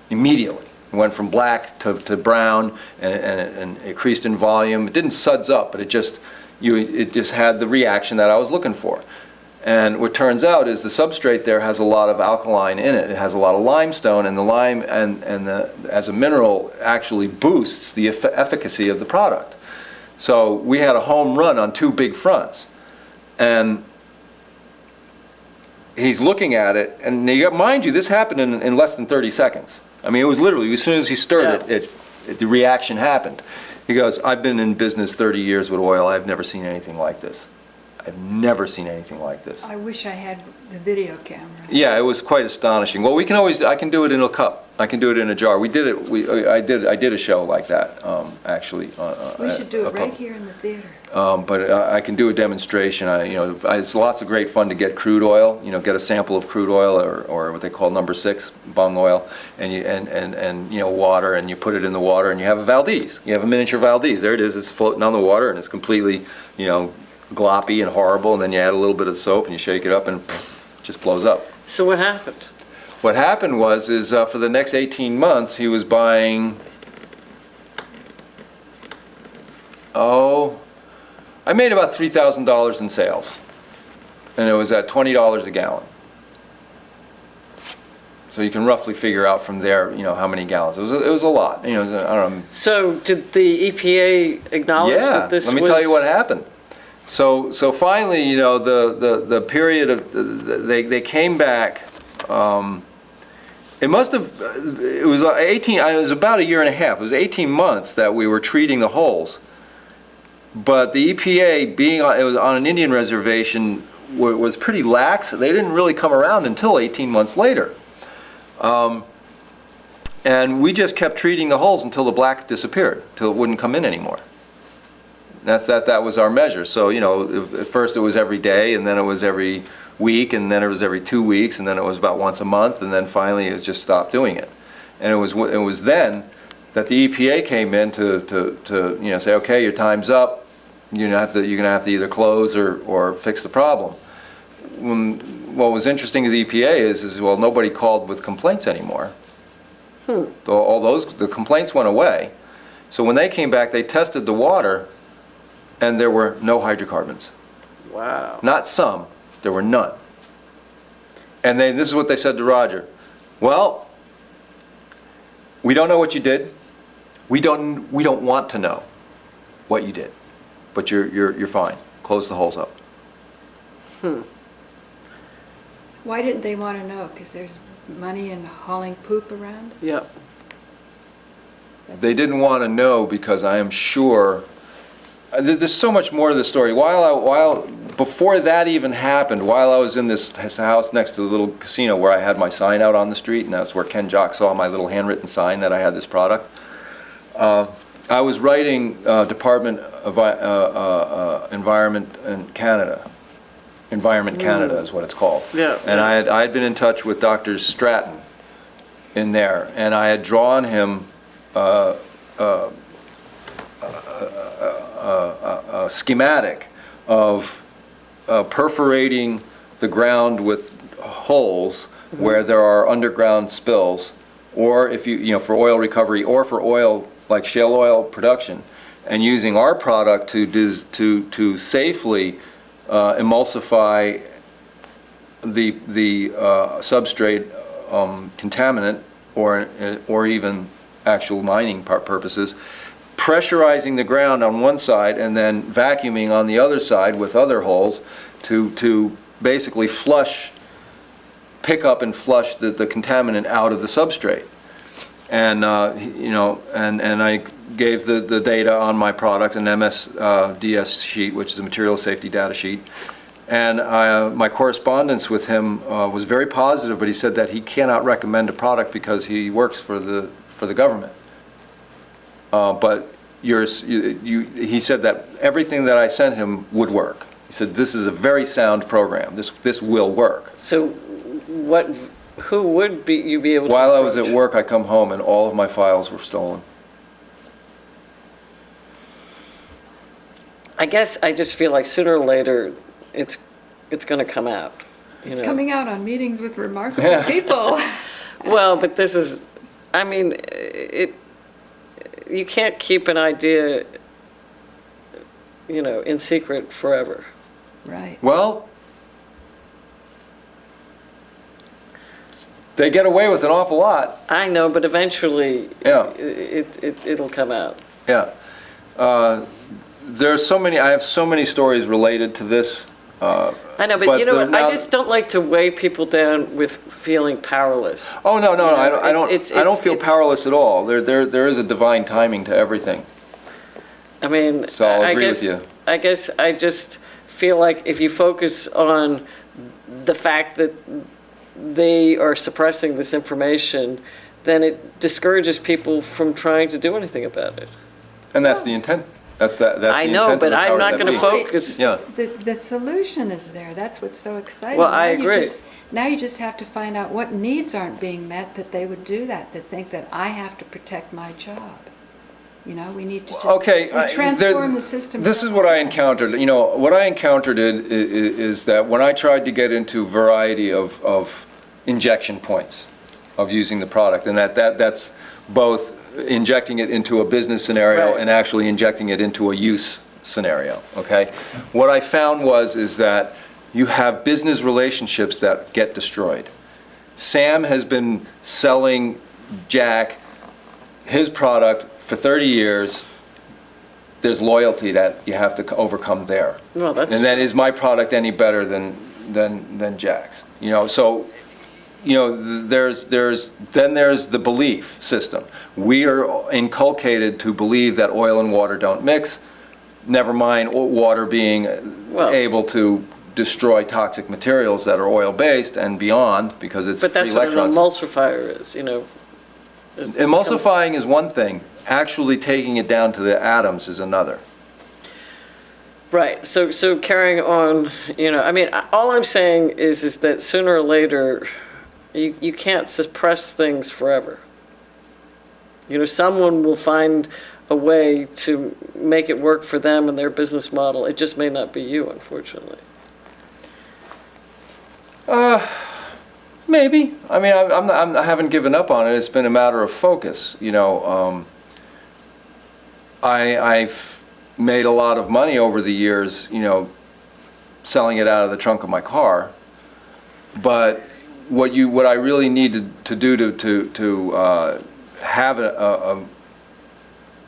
immediately. It went from black to brown, and it increased in volume. It didn't suds up, but it just had the reaction that I was looking for. And what turns out is the substrate there has a lot of alkaline in it. It has a lot of limestone, and the lime as a mineral actually boosts the efficacy of the product. So we had a home run on two big fronts. And he's looking at it, and mind you, this happened in less than 30 seconds. I mean, it was literally, as soon as he stirred it, the reaction happened. He goes, I've been in business 30 years with oil. I've never seen anything like this. I've never seen anything like this. I wish I had the video camera. Yeah, it was quite astonishing. Well, I can do it in a cup. I can do it in a jar. We did it, I did a show like that, actually. We should do it right here in the theater. But I can do a demonstration. It's lots of great fun to get crude oil. Get a sample of crude oil or what they call number 6 bung oil, and water, and you put it in the water, and you have a Valdez. You have a miniature Valdez. There it is. It's floating on the water, and it's completely, gloppy and horrible. And then you add a little bit of soap, and you shake it up, and pff, it just blows up. So what happened? What happened was for the next 18 months, he was buying. I made about $3,000 in sales, and it was at $20 a gallon. So you can roughly figure out from there, how many gallons. It was a lot. I don't know. So did the EPA acknowledge that this was? Let me tell you what happened. So finally, the period of they came back. It was 18. It was about a year and a half. It was 18 months that we were treating the holes. But the EPA, it was on an Indian reservation, was pretty lax. They didn't really come around until 18 months later. And we just kept treating the holes until the black disappeared, till it wouldn't come in anymore. That was our measure. So, at first it was every day, and then it was every week, and then it was every 2 weeks, and then it was about once a month, and then finally it just stopped doing it. And it was then that the EPA came in to say, okay, your time's up. You're gonna have to either close or fix the problem. What was interesting to the EPA is nobody called with complaints anymore. The complaints went away. So when they came back, they tested the water, and there were no hydrocarbons. Wow. Not some, there were none. And this is what they said to Roger. Well, we don't know what you did. We don't want to know what you did. But you're fine. Close the holes up. Why didn't they want to know? Because there's money in hauling poop around? Yep. They didn't want to know because I am sure there's so much more to the story. Before that even happened, while I was in this house next to the little casino where I had my sign out on the street, and that's where Ken Jock saw my little handwritten sign that I had this product, I was writing Department of Environment in Canada. Environment Canada is what it's called. Yeah. And I had been in touch with Dr. Stratton in there, and I had drawn him a schematic of perforating the ground with holes where there are underground spills, or if for oil recovery, or for oil like shale oil production, and using our product to safely emulsify the substrate contaminant or even actual mining purposes, pressurizing the ground on one side and then vacuuming on the other side with other holes to basically pick up and flush the contaminant out of the substrate. And and I gave the data on my product, an MSDS sheet, which is a material safety data sheet. And my correspondence with him was very positive, but he said that he cannot recommend a product because he works for the government. But he said that everything that I sent him would work. He said this is a very sound program. This will work. So, who would you be able to? While I was at work, I come home and all of my files were stolen. I guess I just feel like sooner or later it's going to come out. It's coming out on Meetings with Remarkable People. Well, but this is I mean, you can't keep an idea, in secret forever. Right. Well, they get away with an awful lot. I know, but eventually, Yeah. it'll come out. Yeah. I have so many stories related to this. I know, but But you know the- what? now- I just don't like to weigh people down with feeling powerless. Oh, no, no, You know, I don't it's- feel powerless at all. There is a divine timing to everything. I mean, So I'll I agree with guess, you. I guess I just feel like if you focus on the fact that they are suppressing this information, then it discourages people from trying to do anything about it. And that's the intent. That's the I intent know, of but the I'm powers not that going to be. focus. Yeah. The solution is there. That's what's so exciting. Well, I Now you agree. Now you just have to find out what needs aren't being met that they would do that, that think that I have to protect my job. We need to just Okay. transform the system. This is what I encountered. What I encountered is that when I tried to get into variety of injection points of using the product, and that's both injecting it into a business scenario Right. and actually injecting it into a use scenario, okay? What I found is that you have business relationships that get destroyed. Sam has been selling Jack his product for 30 years. There's loyalty that you have to overcome there. Well, that's And then, is my product any better than Jack's? There's the belief system. We are inculcated to believe that oil and water don't mix, never mind water being Well- able to destroy toxic materials that are oil-based and beyond, because it's But free that's what an electrons. emulsifier is, Emulsifying is one thing, actually taking it down to the atoms is another. Right, so carrying on, I mean, all I'm saying is that sooner or later, you can't suppress things forever. Someone will find a way to make it work for them and their business model. It just may not be you, unfortunately. Maybe. I mean, I haven't given up on it. It's been a matter of focus. I've made a lot of money over the years, selling it out of the trunk of my car. But what I really need to do to have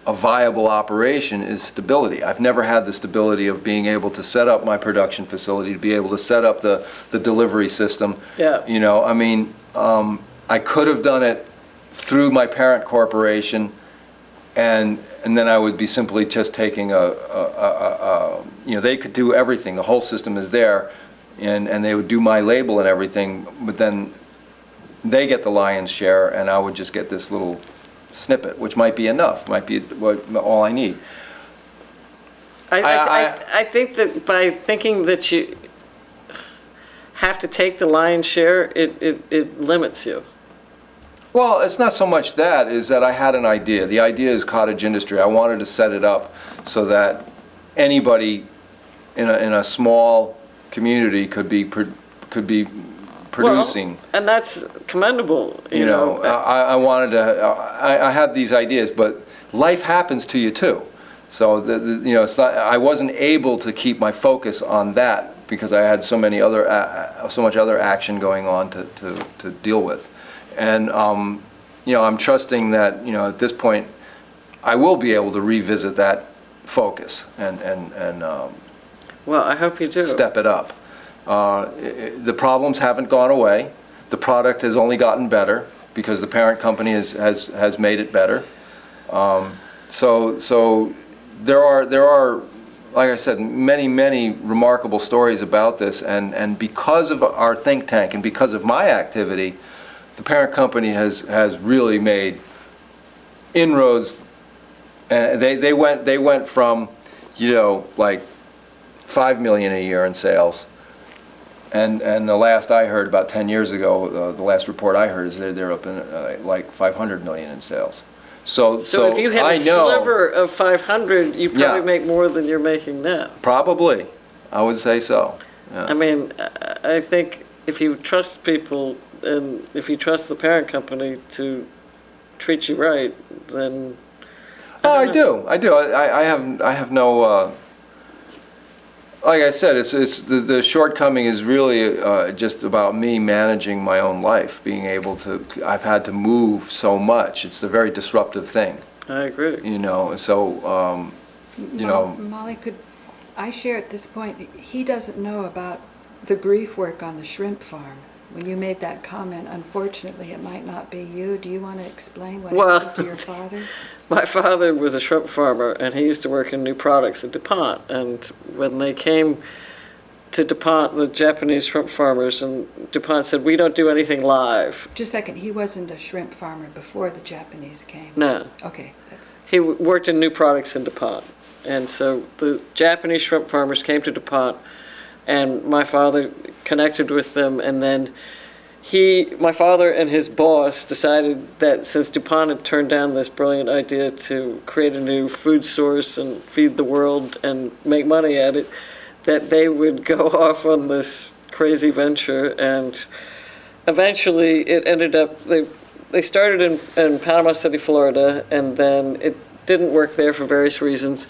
a viable operation is stability. I've never had the stability of being able to set up my production facility, to be able to set up the delivery system. Yeah. I could have done it through my parent corporation, and then I would be simply just taking they could do everything. The whole system is there, and they would do my label and everything, but then they get the lion's share, and I would just get this little snippet, which might be enough, might be all I need. I think that by thinking that you have to take the lion's share, it limits you. Well, it's not so much that, is that I had an idea. The idea is cottage industry. I wanted to set it up so that anybody in a small community could be producing. Well, and that's commendable, I wanted to, I had these ideas, but life happens to you too. So, it's not, I wasn't able to keep my focus on that because I had so much other action going on to deal with. And, I'm trusting that, at this point, I will be able to revisit that focus and well, I hope you do. step it up. The problems haven't gone away. The product has only gotten better because the parent company has made it better. So there are, like I said, many remarkable stories about this, and because of our think tank and because of my activity, the parent company has really made inroads. They went from, like $5 million a year in sales. And the last I heard, about 10 years ago, the last report I heard is they're up in like 500 million in sales. So if you had I a know, sliver of 500, you probably Yeah. make more than you're making now. probably, I would say so. Yeah. I mean, I think if you trust people and if you trust the parent company to treat you right, then. Oh, I don't do. I have no, like I said, it's the shortcoming is really just about me managing my own life, being able to, I've had to move so much. It's a very disruptive thing, I agree. you know, so, you know. Molly, could I share at this point, he doesn't know about the grief work on the shrimp farm. When you made that comment, unfortunately, it might not be you. Do you want to explain what Well, happened to your father? My father was a shrimp farmer, and he used to work in new products at DuPont. And when they came to DuPont, the Japanese shrimp farmers, and DuPont said, "We don't do anything live." Just a second, he wasn't a shrimp farmer before the Japanese came? No. Okay, that's, He worked in new products in DuPont. And so the Japanese shrimp farmers came to DuPont, and my father connected with them, and then my father and his boss decided that since DuPont had turned down this brilliant idea to create a new food source and feed the world and make money at it, that they would go off on this crazy venture. And eventually it ended up, they started in Panama City, Florida, and then it didn't work there for various reasons.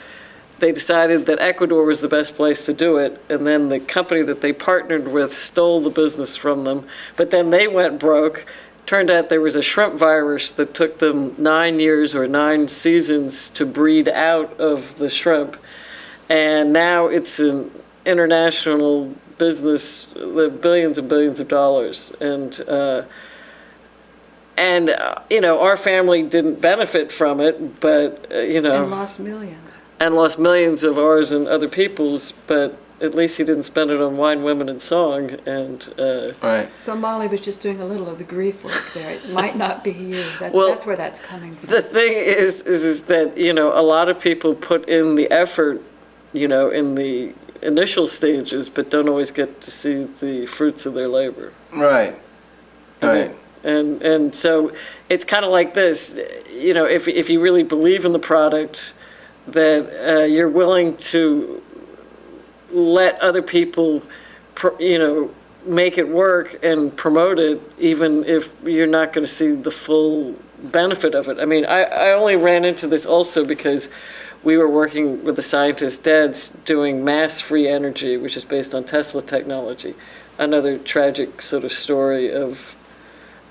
They decided that Ecuador was the best place to do it, and then the company that they partnered with stole the business from them. But then they went broke. Turned out there was a shrimp virus that took them 9 years or 9 seasons to breed out of the shrimp. And now it's an international business, billions and billions of dollars. And you know, our family didn't benefit from it, but, you know. and lost millions. And lost millions of ours and other people's, but at least he didn't spend it on wine, women, and song. And Right. So Molly was just doing a little of the grief work there. It might not be you. Well, That's where that's coming from. the thing is that, you know, a lot of people put in the effort, you know, in the initial stages, but don't always get to see the fruits of their labor. Right. Right. And so it's kind of like this, you know, if you really believe in the product, that you're willing to let other people, you know, make it work and promote it, even if you're not going to see the full benefit of it. I mean, I only ran into this also because we were working with the scientist Dad's doing mass-free energy, which is based on Tesla technology. Another tragic sort of story of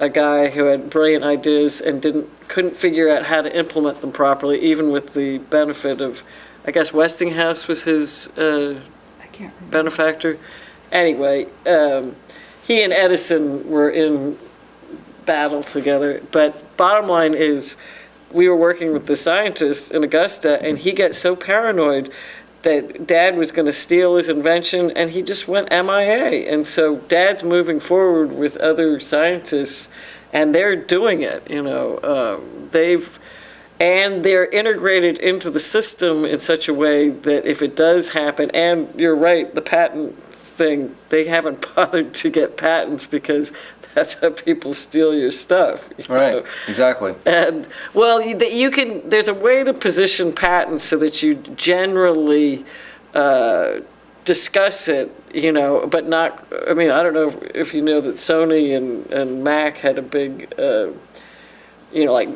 a guy who had brilliant ideas and couldn't figure out how to implement them properly, even with the benefit of, I guess Westinghouse was his I can't remember. benefactor. Anyway, he and Edison were in battle together. But bottom line is, we were working with the scientists in Augusta, and he got so paranoid that Dad was going to steal his invention, and he just went MIA. And so Dad's moving forward with other scientists, and they're doing it, you know. And they're integrated into the system in such a way that if it does happen, and you're right, the patent thing, they haven't bothered to get patents because that's how people steal your stuff. You Right. know? Exactly. And, well, you can, there's a way to position patents so that you generally discuss it, you know, but not, I mean, I don't know if you know that Sony and Mac had a big, you know, like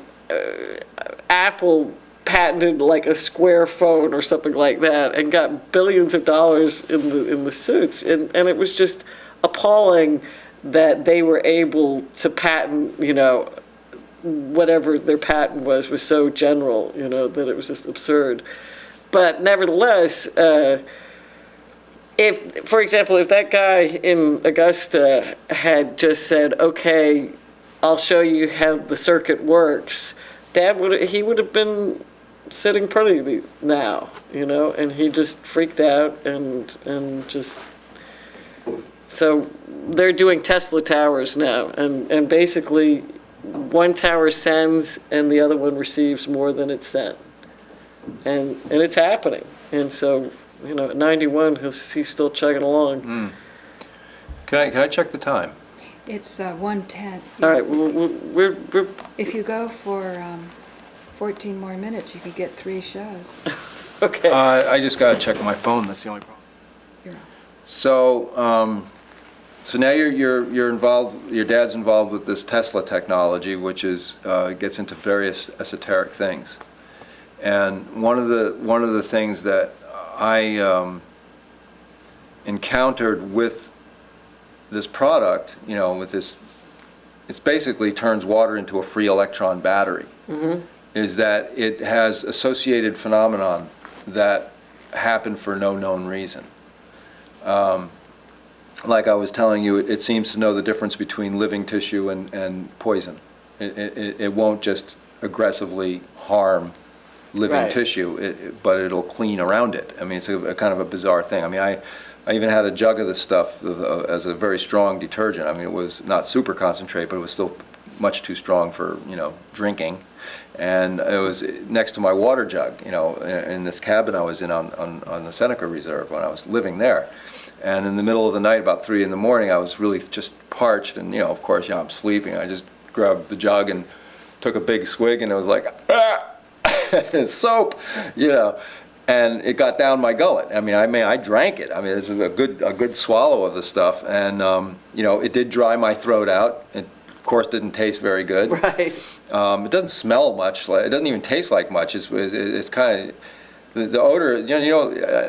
Apple patented like a square phone or something like that and got billions of dollars in the suits. And it was just appalling that they were able to patent, you know, whatever their patent was so general, you know, that it was just absurd. But nevertheless, if, for example, if that guy in Augusta had just said, okay, I'll show you how the circuit works, he would have been sitting pretty now, you know, and he just freaked out and just, so they're doing Tesla towers now, and basically one tower sends and the other one receives more than it sent. And it's happening. And so, you know, at 91, he's still chugging along. Can I check the time? It's 1:10. All right, we're If you go for 14 more minutes, you could get 3 shows. okay. I just got to check my phone. That's the only problem. You're on. So, So now you're involved, your dad's involved with this Tesla technology, which is, gets into various esoteric things. And one of the things that I encountered with this product, with this, it's basically turns water into a free electron battery, is that it has associated phenomenon that happen for no known reason. Like I was telling you, it seems to know the difference between living tissue and poison. It won't just aggressively harm living Right. tissue, but it'll clean around it. I mean, it's a kind of a bizarre thing. I mean, I even had a jug of this stuff as a very strong detergent. I mean, it was not super concentrate, but it was still much too strong for, drinking. And it was next to my water jug, in this cabin I was in on the Seneca Reserve when I was living there. And in the middle of the night, about 3 in the morning, I was really just parched, and of course, I'm sleeping. I just grabbed the jug and took a big swig, and it was like, soap, and it got down my gullet. I mean, I drank it. I mean, this is a good swallow of the stuff, and it did dry my throat out. It, of course, didn't taste very good. Right. It doesn't smell much. It doesn't even taste like much. It's kind of. The odor,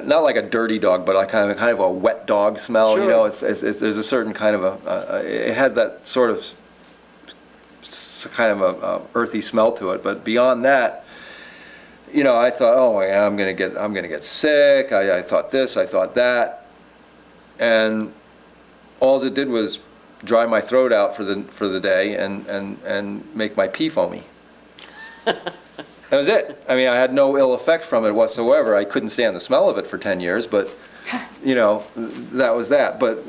not like a dirty dog, but like kind of a wet dog smell. Sure. There's a certain kind of it had that sort of kind of a earthy smell to it. But beyond that, I thought, oh my God, I'm gonna get sick. I thought this, I thought that, and all it did was dry my throat out for the day and make my pee foamy. That was it. I mean, I had no ill effect from it whatsoever. I couldn't stand the smell of it for 10 years, but, that was that. But,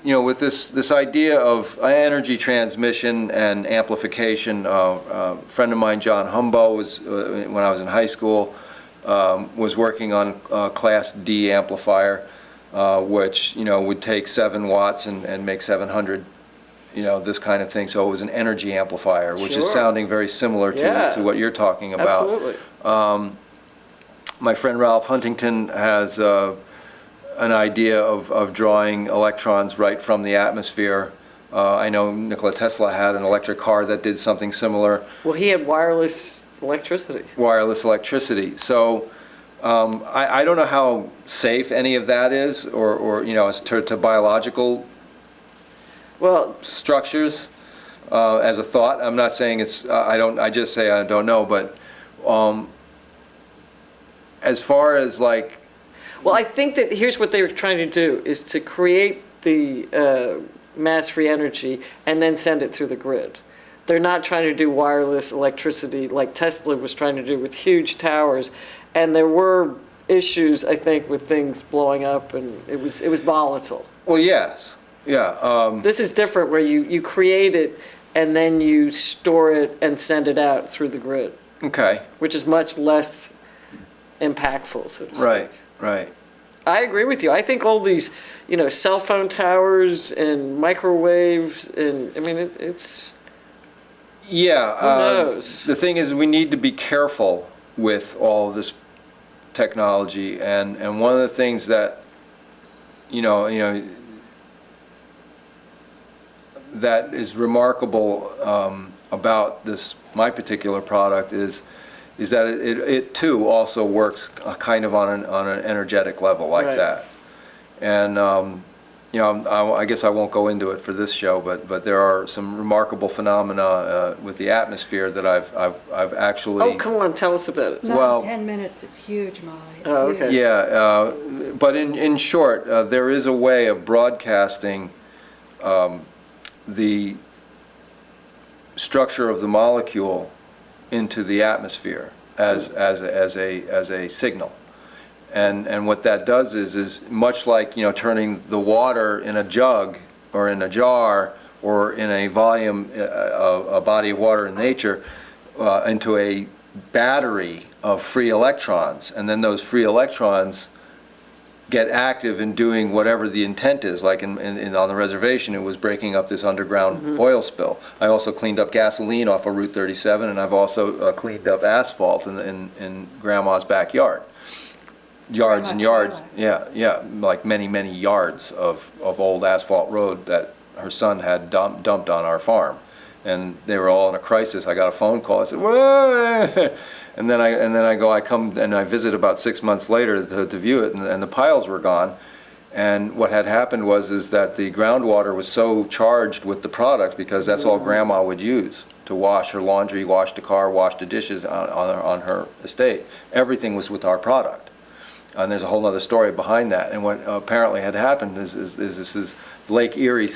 with this idea of energy transmission and amplification, a friend of mine, John Humbo, was, when I was in high school, was working on a Class D amplifier, which, would take 7 watts and make 700 this kind of thing. So it was an energy amplifier, which is Sure. sounding very similar to what you're talking about. Absolutely. My friend Ralph Huntington has an idea of drawing electrons right from the atmosphere. I know Nikola Tesla had an electric car that did something similar. Well, he had wireless electricity. Wireless electricity. So I don't know how safe any of that is, or as to biological Well, structures as a thought. I'm not saying it's, I just say I don't know, but as far as like, well, I think that here's what they were trying to do, is to create the mass-free energy and then send it through the grid. They're not trying to do wireless electricity like Tesla was trying to do with huge towers. And there were issues, I think, with things blowing up, and it was volatile. well, yes, yeah. This is different, where you create it and then you store it and send it out through the grid, Okay, which is much less impactful, so to speak. right. I agree with you. I think all these, cell phone towers and microwaves, and I mean, it's Yeah. Who knows? The thing is, we need to be careful with all of this technology, and one of the things that, that is remarkable about my particular product is that it too also works kind of on an energetic level like Right. that. And I guess I won't go into it for this show, but there are some remarkable phenomena with the atmosphere that I've actually. Oh, come on, tell us about it. Not Well- in 10 minutes, it's huge, Molly. It's Oh, huge. okay. Yeah, but in short, there is a way of broadcasting the structure of the molecule into the atmosphere as a signal. And what that does is much like, turning the water in a jug or in a jar or in a volume, a body of water in nature, into a battery of free electrons. And then those free electrons get active in doing whatever the intent is. Like on the reservation, it was breaking up this underground oil spill. I also cleaned up gasoline off of Route 37, and I've also cleaned up asphalt in Grandma's backyard. yards and yards. Grandma Yeah, like many, many yards of old asphalt road that her son had dumped on our farm. And they were all in a crisis. I got a phone call. I said, "Whoa!" And then I come and I visit about 6 months later to view it, and the piles were gone. And what had happened is that the groundwater was so charged with the product, because that's all Grandma would use to wash her laundry, wash the car, wash the dishes on her estate. Everything was with our product. And there's a whole other story behind that. And what apparently had happened is this is Lake Erie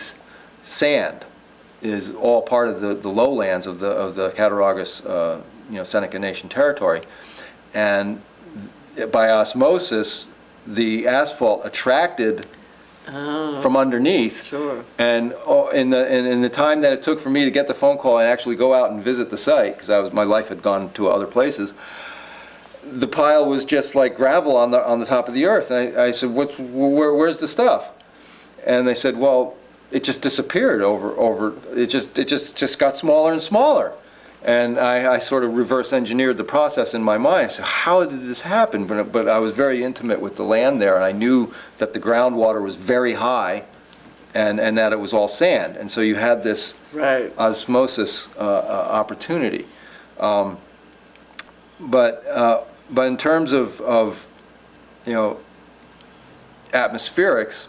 sand is all part of the lowlands of the Cattaraugus, Seneca Nation territory. And by osmosis, the asphalt attracted from underneath. Sure. And in the time that it took for me to get the phone call and actually go out and visit the site, because my life had gone to other places, the pile was just like gravel on the top of the earth. And I said, where's the stuff? And they said, well, it just disappeared over it just got smaller and smaller. And I sort of reverse engineered the process in my mind. I said, how did this happen? But I was very intimate with the land there, and I knew that the groundwater was very high and that it was all sand. And so you had this Right. osmosis opportunity. But in terms of atmospherics,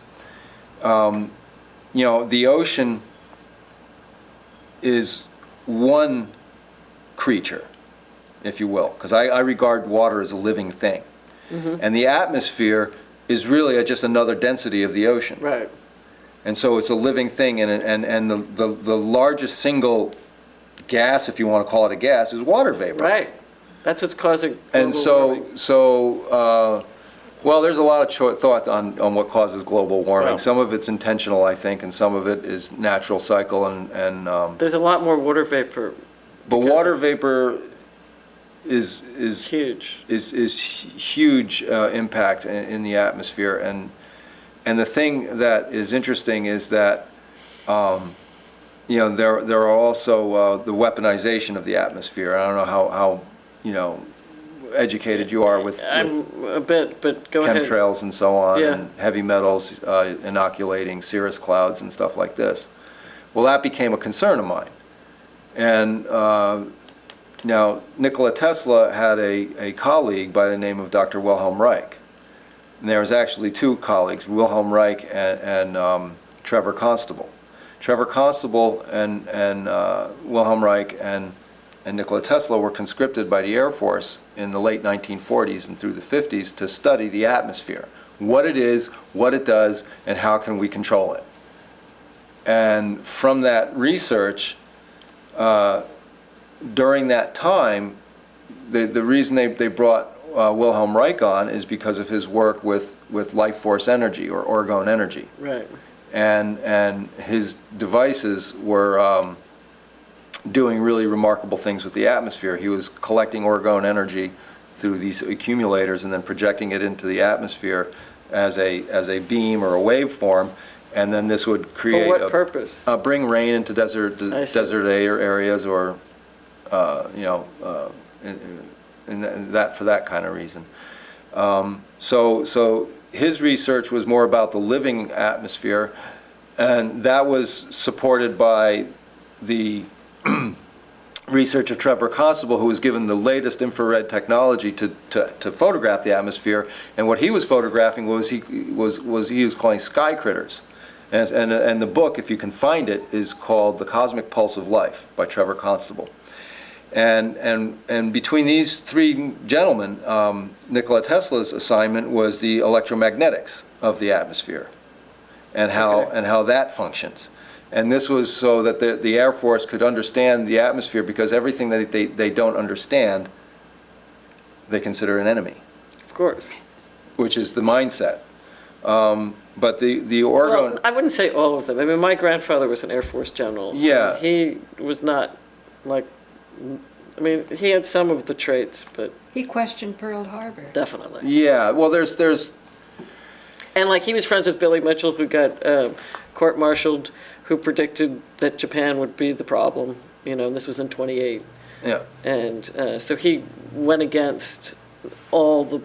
the ocean is one creature, if you will, because I regard water as a living thing. And the atmosphere is really just another density of the ocean. Right. And so it's a living thing, and the largest single gas, if you want to call it a gas, is water vapor. Right. That's what's causing And global warming. Well, there's a lot of thought on what causes global warming. Well. Some of it's intentional, I think, and some of it is natural cycle, and There's a lot more water vapor. but because water of- vapor is Huge. huge impact in the atmosphere, and the thing that is interesting is that there are also the weaponization of the atmosphere. I don't know how educated you are with I'm a bit, but go ahead. chemtrails and so on, Yeah. and heavy metals inoculating cirrus clouds and stuff like this. Well, that became a concern of mine. And now, Nikola Tesla had a colleague by the name of Dr. Wilhelm Reich. And there was actually two colleagues, Wilhelm Reich and Trevor Constable. Trevor Constable and Wilhelm Reich and Nikola Tesla were conscripted by the Air Force in the late 1940s and through the 50s to study the atmosphere, what it is, what it does, and how can we control it. And from that research, during that time, the reason they brought Wilhelm Reich on is because of his work with life force energy, or orgone energy. Right. And his devices were doing really remarkable things with the atmosphere. He was collecting orgone energy through these accumulators and then projecting it into the atmosphere as a beam or a wave form, and then this would create For what purpose? bring rain into desert I see. areas, or and that for that kind of reason. So his research was more about the living atmosphere, and that was supported by the research of Trevor Constable, who was given the latest infrared technology to photograph the atmosphere. And what he was photographing was he was calling sky critters. And the book, if you can find it, is called The Cosmic Pulse of Life by Trevor Constable. And between these three gentlemen, Nikola Tesla's assignment was the electromagnetics of the atmosphere and how that functions. And this was so that the Air Force could understand the atmosphere, because everything that they don't understand, they consider an enemy, Of course. which is the mindset. But the orgone... Well, I wouldn't say all of them. I mean, my grandfather was an Air Force general. Yeah. He was not like, I mean, he had some of the traits, but He questioned Pearl Harbor. definitely. Yeah, well, there's And like, he was friends with Billy Mitchell, who got court-martialed, who predicted that Japan would be the problem. This was in 28. yeah. And so he went against all the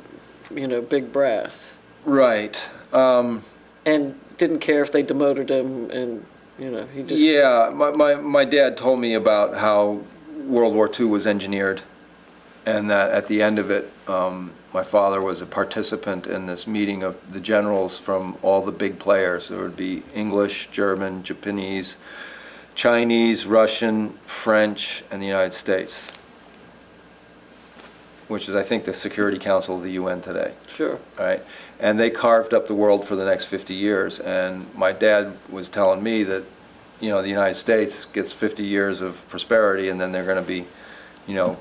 big brass. Right. And didn't care if they demoted him, and, he just... Yeah, my dad told me about how World War II was engineered, and that at the end of it, my father was a participant in this meeting of the generals from all the big players. There would be English, German, Japanese, Chinese, Russian, French, and the United States, which is, I think, the Security Council of the UN today. Sure. Right? And they carved up the world for the next 50 years. And my dad was telling me that, the United States gets 50 years of prosperity, and then they're going to be,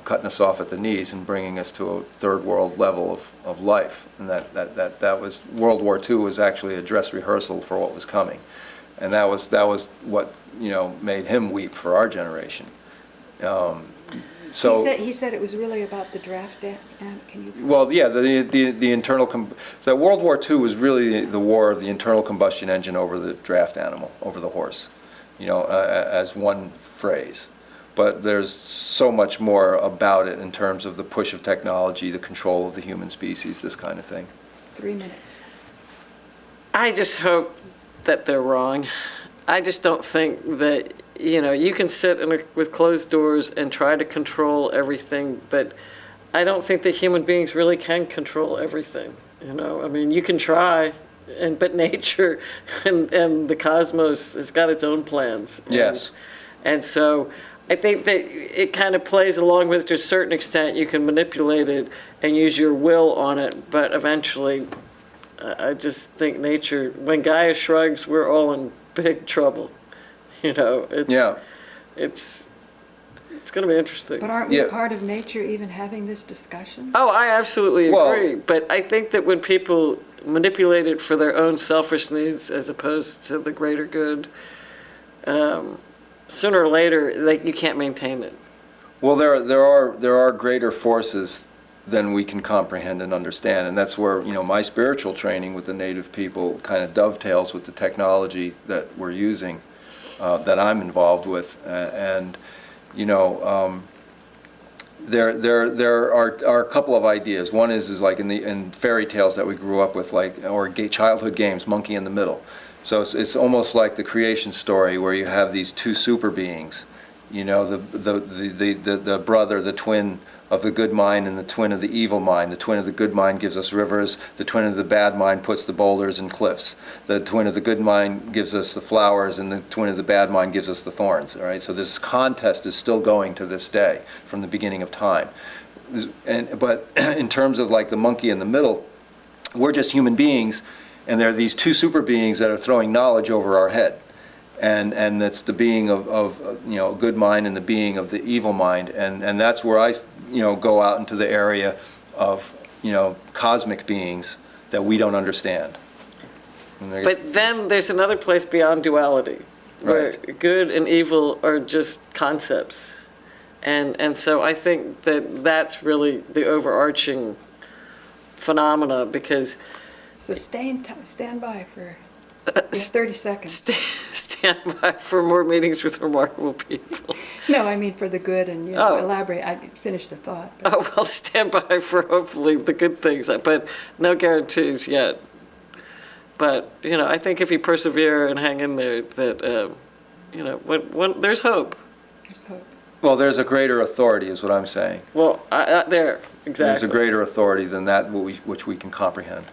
cutting us off at the knees and bringing us to a third world level of life. And that was, World War II was actually a dress rehearsal for what was coming. And that was what, made him weep for our generation. So He said it was really about the draft. Can you explain? well, yeah, the internal the World War II was really the war of the internal combustion engine over the draft animal, over the horse, as one phrase. But there's so much more about it in terms of the push of technology, the control of the human species, this kind of thing. 3 minutes. I just hope that they're wrong. I just don't think that, you can sit with closed doors and try to control everything, but I don't think that human beings really can control everything. I mean, you can try, but nature and the cosmos has got its own plans. Yes. And so I think that it kind of plays along with, to a certain extent, you can manipulate it and use your will on it, but eventually, I just think nature, when Gaia shrugs, we're all in big trouble. Yeah. It's going to be interesting. But aren't we Yeah. part of nature even having this discussion? Oh, I absolutely Well- agree. But I think that when people manipulate it for their own selfish needs as opposed to the greater good, sooner or later, you can't maintain it. Well, there are greater forces than we can comprehend and understand, and that's where my spiritual training with the native people kind of dovetails with the technology that we're using, that I'm involved with, and there are a couple of ideas. One is like in fairy tales that we grew up with, or childhood games, Monkey in the Middle. So it's almost like the creation story where you have these two super beings, the brother, the twin of the good mind and the twin of the evil mind. The twin of the good mind gives us rivers. The twin of the bad mind puts the boulders and cliffs. The twin of the good mind gives us the flowers, and the twin of the bad mind gives us the thorns. All right. So this contest is still going to this day, from the beginning of time. But in terms of like the monkey in the middle, we're just human beings, and there are these two super beings that are throwing knowledge over our head. And that's the being of good mind and the being of the evil mind, and that's where I go out into the area of cosmic beings that we don't understand. But then there's another place beyond duality, where Right. good and evil are just concepts, and so I think that that's really the overarching phenomena, because So stand by for 30 seconds. stand by for more meetings with remarkable people. No, I mean for the good, and Oh. elaborate. I finished the thought. But Oh, well, stand by for hopefully the good things, but no guarantees yet. But, I think if you persevere and hang in there, that, when there's hope. there's hope. Well, there's a greater authority, is what I'm saying. Well, there, exactly. There's a greater authority than that which we can comprehend.